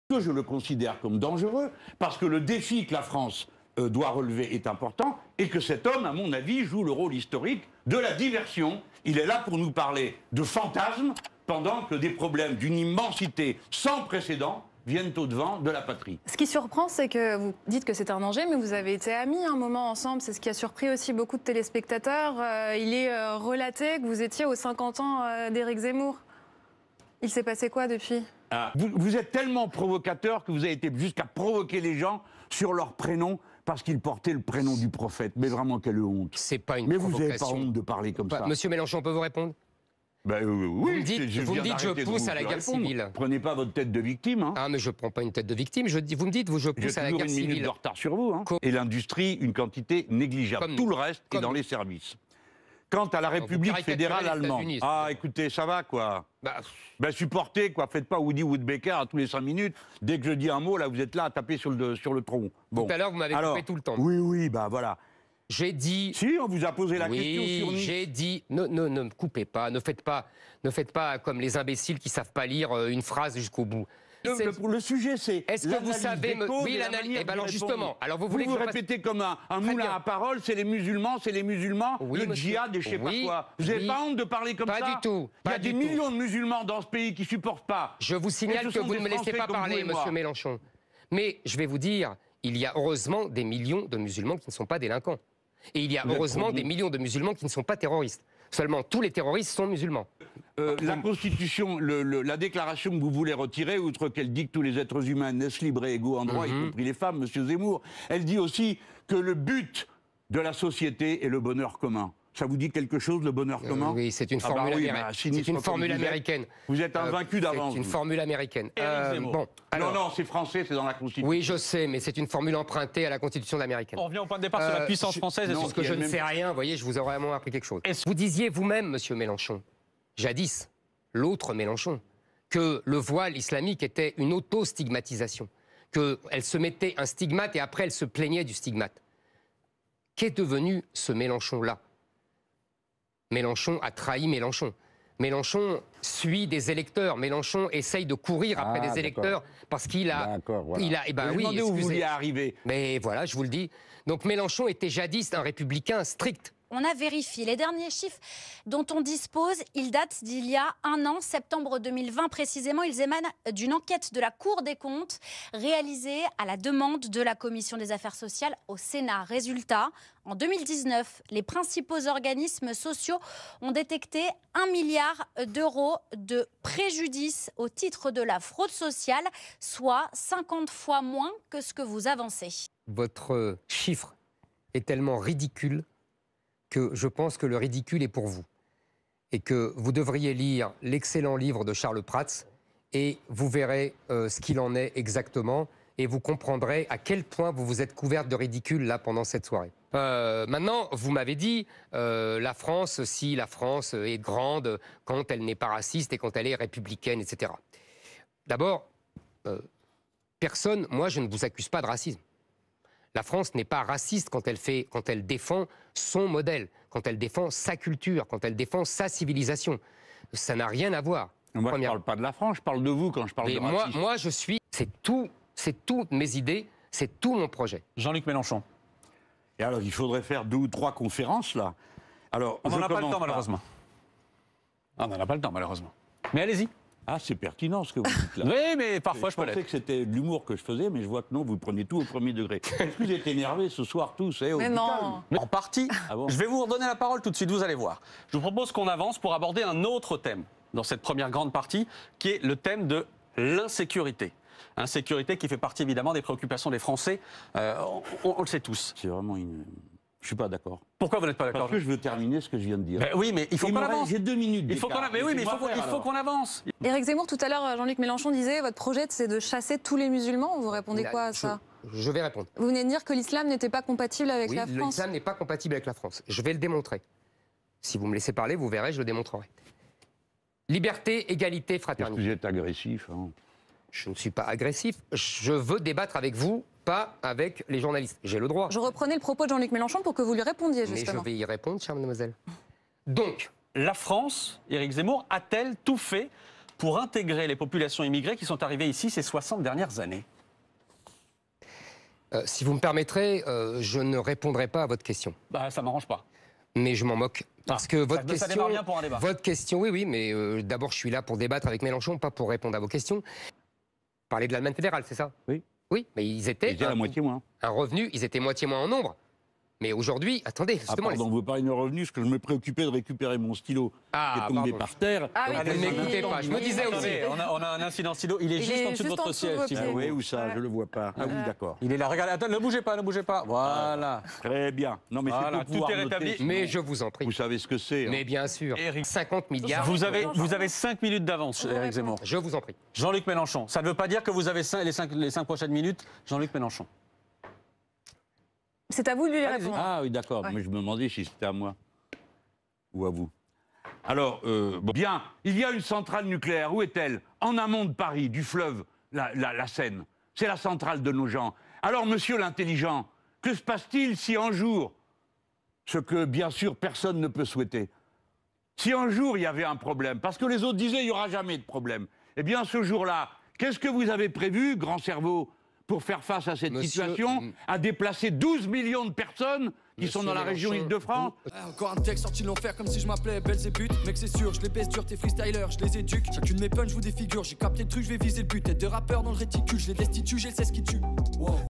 que je le considère comme dangereux, parce que le défi que la France doit relever est important, et que cet homme, à mon avis, joue le rôle historique de la diversion. Il est là pour nous parler de fantasmes, pendant que des problèmes d'une immensité sans précédent viennent au-devant de la patrie. Ce qui surprend, c'est que vous dites que c'est un danger, mais vous avez été amis un moment ensemble. C'est ce qui a surpris aussi beaucoup de téléspectateurs. Il est relaté que vous étiez aux 50 ans d'Éric Zemmour. Il s'est passé quoi depuis ? Vous êtes tellement provocateur que vous avez été jusqu'à provoquer les gens sur leur prénom parce qu'ils portaient le prénom du prophète. Mais vraiment, quelle honte. C'est pas une provocation. provocation. Mais vous n'avez pas honte de parler comme ça. Monsieur Mélenchon, on peut vous répondre? Oui, vous me dites je pousse à la guerre civile. Prenez pas votre tête de victime. Hein. Ah, mais je prends pas une tête de victime. Vous me dites je pousse à la guerre civile. J'ai toujours une minute de retard sur vous. Hein. Et l'industrie, une quantité négligeable. Tout le reste est dans les services. Quant à la République fédérale allemande, écoutez, ça va quoi. Supportez quoi. Faites pas Woody Woodpecker à tous les 5 minutes. Dès que je dis un mot, là, vous êtes là à taper sur le tronc. Bon. Tout à l'heure, vous m'avez coupé tout le temps. Oui, voilà. J'ai dit... Si, on vous a posé la question sur Nice. Oui, j'ai dit... Ne me coupez pas, ne faites pas comme les imbéciles qui ne savent pas lire une phrase jusqu'au bout. Le sujet, c'est... Est-ce que vous savez... Oui, l'analyse... alors justement, alors vous voulez vous répétez comme un moulin à parole, c'est les musulmans, le djihad et je sais pas quoi. Vous n'avez pas honte de parler comme ça? Pas du tout. Il y a des millions de musulmans dans ce pays qui ne supportent pas. Je vous signale que vous ne me laissez pas parler, monsieur Mélenchon. Mais je vais vous dire, il y a heureusement des millions de musulmans qui ne sont pas délinquants. Et il y a heureusement des millions de musulmans qui ne sont pas terroristes. Seulement, tous les terroristes sont musulmans. La Constitution, la déclaration que vous voulez retirer, outre qu'elle dit que tous les êtres humains naissent libres et égaux en droit, y compris les femmes, monsieur Zemmour, elle dit aussi que le but de la société est le bonheur commun. Ça vous dit quelque chose, le bonheur commun? Oui, c'est une formule américaine. C'est une formule américaine. Vous êtes invaincu d'avance. C'est une formule américaine. Bon, non, c'est français, c'est dans la Constitution. Oui, je sais, mais c'est une formule empruntée à la Constitution américaine. On revient au point de départ sur la puissance française. Parce que je ne sais rien, vous voyez, je vous ai vraiment appris quelque chose. Vous disiez vous-même, monsieur Mélenchon, jadis, l'autre Mélenchon, que le voile islamique était une auto-stigmatisation, qu'elle se mettait un stigmate et après elle se plaignait du stigmate. Qu'est devenu ce Mélenchon-là? Mélenchon a trahi Mélenchon. Mélenchon suit des électeurs. Mélenchon essaye de courir après des électeurs parce qu'il a... Voilà. Oui, où vous vouliez arriver. Mais voilà, je vous le dis. Donc Mélenchon était jadis un républicain strict. On a vérifié. Les derniers chiffres dont on dispose, ils datent d'il y a 1 an, septembre 2020 précisément. Ils émanent d'une enquête de la Cour des comptes réalisée à la demande de la Commission des affaires sociales au Sénat. Résultat, en 2019, les principaux organismes sociaux ont détecté 1 milliard d'euros de préjudice au titre de la fraude sociale, soit 50 fois moins que ce que vous avancez. Votre chiffre est tellement ridicule que je pense que le ridicule est pour vous. Et que vous devriez lire l'excellent livre de Charles Prats et vous verrez ce qu'il en est exactement et vous comprendrez à quel point vous vous êtes couverte de ridicule là pendant cette soirée. Maintenant, vous m'avez dit, la France, si la France est grande quand elle n'est pas raciste et quand elle est républicaine, etc. D'abord, personne, moi je ne vous accuse pas de racisme. La France n'est pas raciste quand elle défend son modèle, quand elle défend sa culture, quand elle défend sa civilisation. Ça n'a rien à voir. Moi, je ne parle pas de la France, je parle de vous quand je parle de racisme. Moi, je suis... C'est toutes mes idées, c'est tout mon projet. Jean-Luc Mélenchon. Et alors, il faudrait faire 2 ou 3 conférences, là. Alors, on n'en a pas le temps, malheureusement. On n'en a pas le temps, malheureusement. Mais allez-y. Ah, c'est pertinent ce que vous dites là. Oui, mais parfois je peux l'être. Je pensais que c'était de l'humour que je faisais, mais je vois que non, vous prenez tout au premier degré. Est-ce que vous êtes énervés ce soir tous? Mais non. En partie. Ah bon? Je vais vous redonner la parole tout de suite, vous allez voir. Je vous propose qu'on avance pour aborder un autre thème dans cette première grande partie, qui est le thème de l'insécurité. Insécurité qui fait partie évidemment des préoccupations des Français, on le sait tous. C'est vraiment une... Je suis pas d'accord. Pourquoi vous n'êtes pas d'accord? Parce que je veux terminer ce que je viens de dire. Ben oui, mais il faut qu'on avance. J'ai 2 minutes. Il faut qu'on avance. Éric Zemmour, tout à l'heure, Jean-Luc Mélenchon disait votre projet, c'est de chasser tous les musulmans. Vous répondez quoi à ça? Je vais répondre. Vous venez de dire que l'islam n'était pas compatible avec la France. L'islam n'est pas compatible avec la France. Je vais le démontrer. Si vous me laissez parler, vous verrez, je le démontrerai. Liberté, égalité, fraternité. Vous êtes agressif. Hein. Je ne suis pas agressif. Je veux débattre avec vous, pas avec les journalistes. J'ai le droit. Je reprenais le propos de Jean-Luc Mélenchon pour que vous lui répondiez, justement. Mais je vais y répondre, chère mademoiselle. Donc, la France, Éric Zemmour, a-t-elle tout fait pour intégrer les populations immigrées qui sont arrivées ici ces 60 dernières années? Si vous me permettrez, je ne répondrai pas à votre question. Bah, ça m'arrange pas. Mais je m'en moque. Parce que votre ça démarre bien pour un débat. Votre question, oui, mais d'abord, je suis là pour débattre avec Mélenchon, pas pour répondre à vos questions. Parler de l'Allemagne fédérale, c'est ça? Oui. Oui, mais ils étaient la moitié moins. un revenu, ils étaient moitié moins en nombre. Mais aujourd'hui, attendez, justement... pardon, vous parlez de revenus, parce que je me préoccupais de récupérer mon stylo qui est tombé par terre. Ah oui, Vous ne m'écoutez pas, je me disais aussi. Attendez, on a un incident stylo. Il est juste en dessous de votre siège. votre si vous pied. voulez. Oui, où ça? Ouais. Je le vois pas. Ah oui, d'accord. Il est là. Regardez, attends, ne bougez pas, ne bougez pas. Voilà. Très bien. Non, mais Voilà, c'est pour tout pouvoir est rétabli. noter. Mais je vous en prie. Vous savez ce que c'est. Mais bien sûr, Éric. 50 milliards, Vous avez 5 minutes d'avance, Éric Zemmour. je vous en prie. Jean-Luc Mélenchon. Ça ne veut pas dire que vous avez les 5 prochaines minutes. Jean-Luc Mélenchon. C'est à vous de lui Allez-y. répondre. Ah oui, d'accord. Ouais. Mais je me demandais si c'était à moi ou à vous. Alors, bon, bien, il y a une centrale nucléaire. Où est-elle? En amont de Paris, du fleuve, la Seine. C'est la centrale de nos gens. Alors, monsieur l'intelligent, que se passe-t-il si un jour, ce que bien sûr personne ne peut souhaiter, si un jour il y avait un problème, parce que les autres disaient il n'y aura jamais de problème, eh bien ce jour-là, qu'est-ce que vous avez prévu, grand cerveau, pour faire face à cette situation, à déplacer 12 millions de personnes qui sont dans la région Île-de-France? Encore un texte sorti de l'enfer comme si je m'appelais Belzébuth. Mec c'est sûr, je les baisse dur, tes freestylers, je les éduque. Chacune de mes punches, je vous défigure, j'ai capté le truc, je vais viser le but. Tête de rappeur dans le réticule, je les destitue, j'ai le 16 qui tue. Wow.